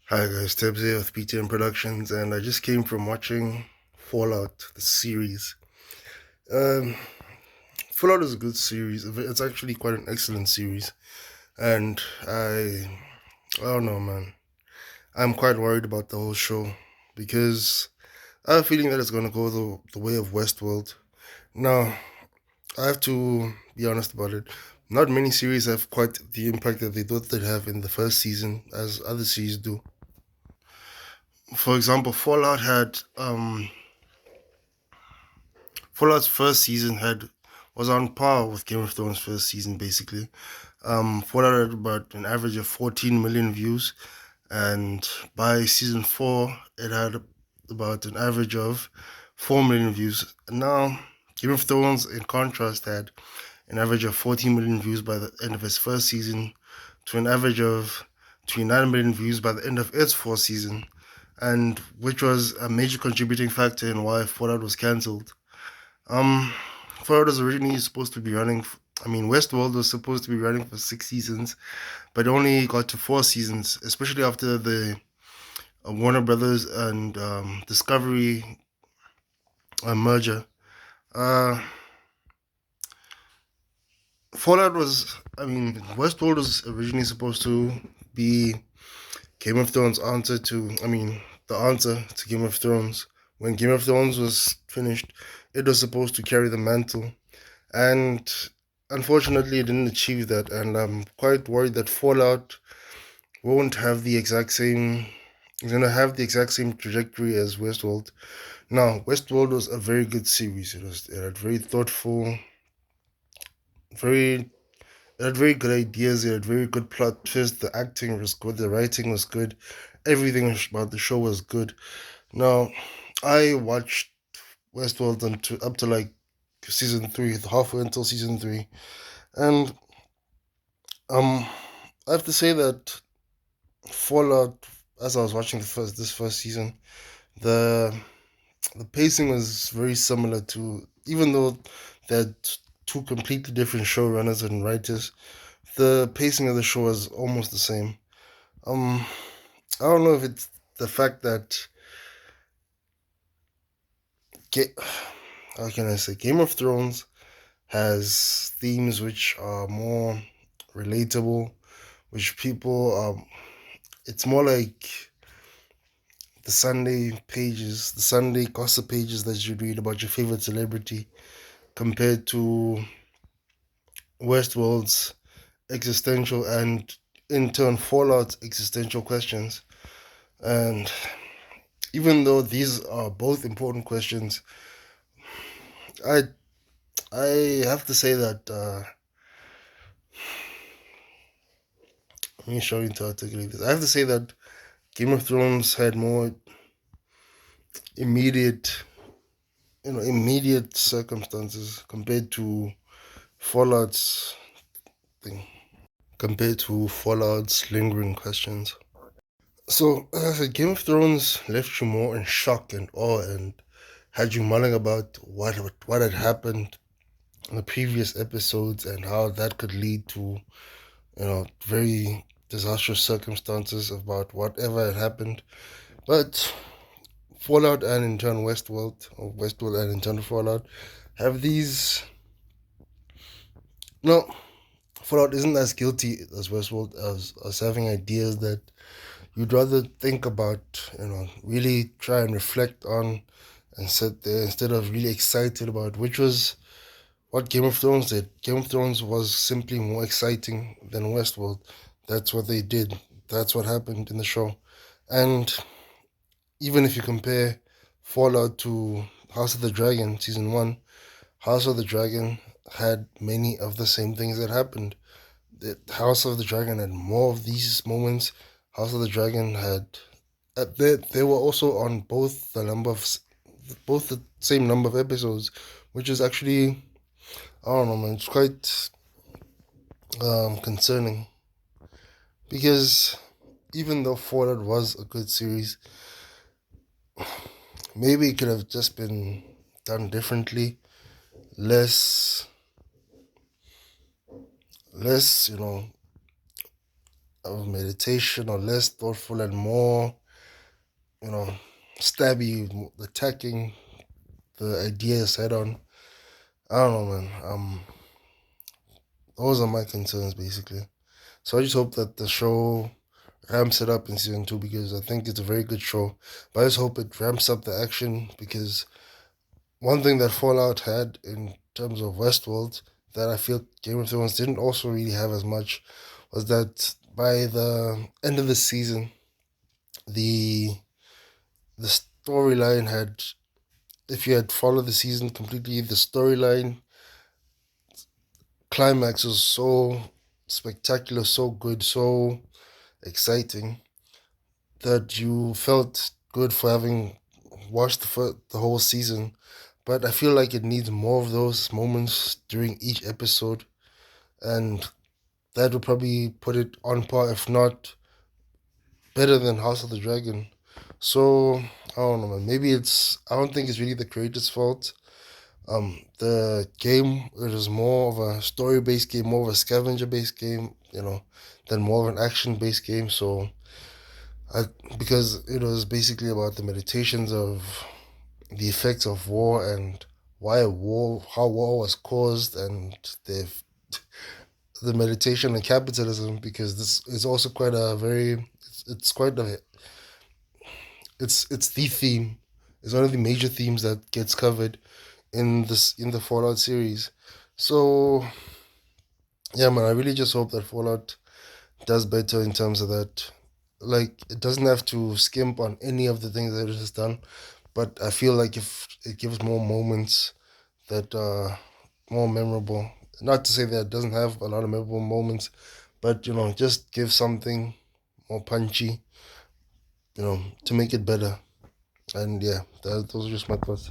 Hi guys, Tibbs here with PTM Productions, and I just came from watching Fallout, the series. Um, Fallout is a good series. It's actually quite an excellent series, and I don't know, man. I'm quite worried about the whole show because I have a feeling that it's gonna go the way of Westworld. Now, I have to be honest about it. Not many series have quite the impact that they thought they'd have in the first season, as other series do. For example, Fallout's first season had was on par with Game of Thrones' first season, basically. Fallout had about an average of 14 million views, and by season four, it had about an average of 4 million views. And now, Game of Thrones, in contrast, had an average of 14 million views by the end of its first season, to an average of 29 million views by the end of its fourth season, and which was a major contributing factor in why Fallout was cancelled. Um, Fallout was originally supposed to be running. Westworld was supposed to be running for 6 seasons, but only got to 4 seasons, especially after the Warner Brothers and Discovery merger. Uh, Westworld was originally supposed to be Game of Thrones' answer to, the answer to Game of Thrones. When Game of Thrones was finished, it was supposed to carry the mantle. And unfortunately, it didn't achieve that. And I'm quite worried that Fallout won't have the exact same. It's gonna have the exact same trajectory as Westworld. Now, Westworld was a very good series. It had very thoughtful, very it had very good ideas. It had very good plot twists. The acting was good. The writing was good. Everything about the show was good. Now, I watched Westworld up to like season three, halfway until season three, and um, I have to say that Fallout, as I was watching this first season, the the pacing was very similar to, even though they're two completely different showrunners and writers, the pacing of the show was almost the same. Um, I don't know if it's the fact that Ga- how can I say, Game of Thrones has themes which are more relatable, which people it's more like the Sunday gossip pages that you read about your favorite celebrity, compared to Westworld's existential and in turn Fallout's existential questions. And even though these are both important questions, I I have to say that let me show you to articulate this. I have to say that Game of Thrones had more immediate, immediate circumstances Fallout's thing, compared to Fallout's lingering questions. So, as I said, Game of Thrones left you more in shock and awe, and had you mulling about what had happened in the previous episodes and how that could lead to, very disastrous circumstances about whatever had happened. But Fallout and in turn Westworld, or Westworld and in turn Fallout, have these. No, Fallout isn't as guilty as Westworld as having ideas that you'd rather think about, really try and reflect on and sit there instead of really excited about, which was what Game of Thrones did. Game of Thrones was simply more exciting than Westworld. That's what they did. That's what happened in the show. And even if you compare Fallout to House of the Dragon season one, House of the Dragon had many of the same things that happened. The House of the Dragon had more of these moments. House of the Dragon had they were also on both the same number of episodes, which is actually, I don't know, man, it's quite concerning because even though Fallout was a good series, maybe it could have just been done differently, less less of meditation or less thoughtful and more, you know, stabby, attacking the ideas head on. I don't know, man. Those are my concerns basically. So I just hope that the show ramps it up in season two because I think it's a very good show. But I just hope it ramps up the action because one thing that Fallout had in terms of Westworld that I feel Game of Thrones didn't also really have as much was that by the end of the season, the the storyline had, if you had followed the season completely, the storyline climax was so spectacular, so good, so exciting that you felt good for having watched the whole season. But I feel like it needs more of those moments during each episode, and that would probably put it on par, if not better than House of the Dragon. So I don't know, man. Maybe it's, I don't think it's really the creator's fault. The game, it is more of a story based game, more of a scavenger based game, than more of an action based game. So I, because it was basically about the meditations of the effects of war and why war, how war was caused, and the meditation and capitalism. Because this is also quite a very, it's quite a, it's the theme. It's one of the major themes that gets covered in the Fallout series. So yeah, man, I really just hope that Fallout does better in terms of that. Like, it doesn't have to skimp on any of the things that it has done, but I feel like if it gives more moments that are more memorable, not to say that it doesn't have a lot of memorable moments, but just give something more punchy, to make it better. And yeah, those are just my thoughts.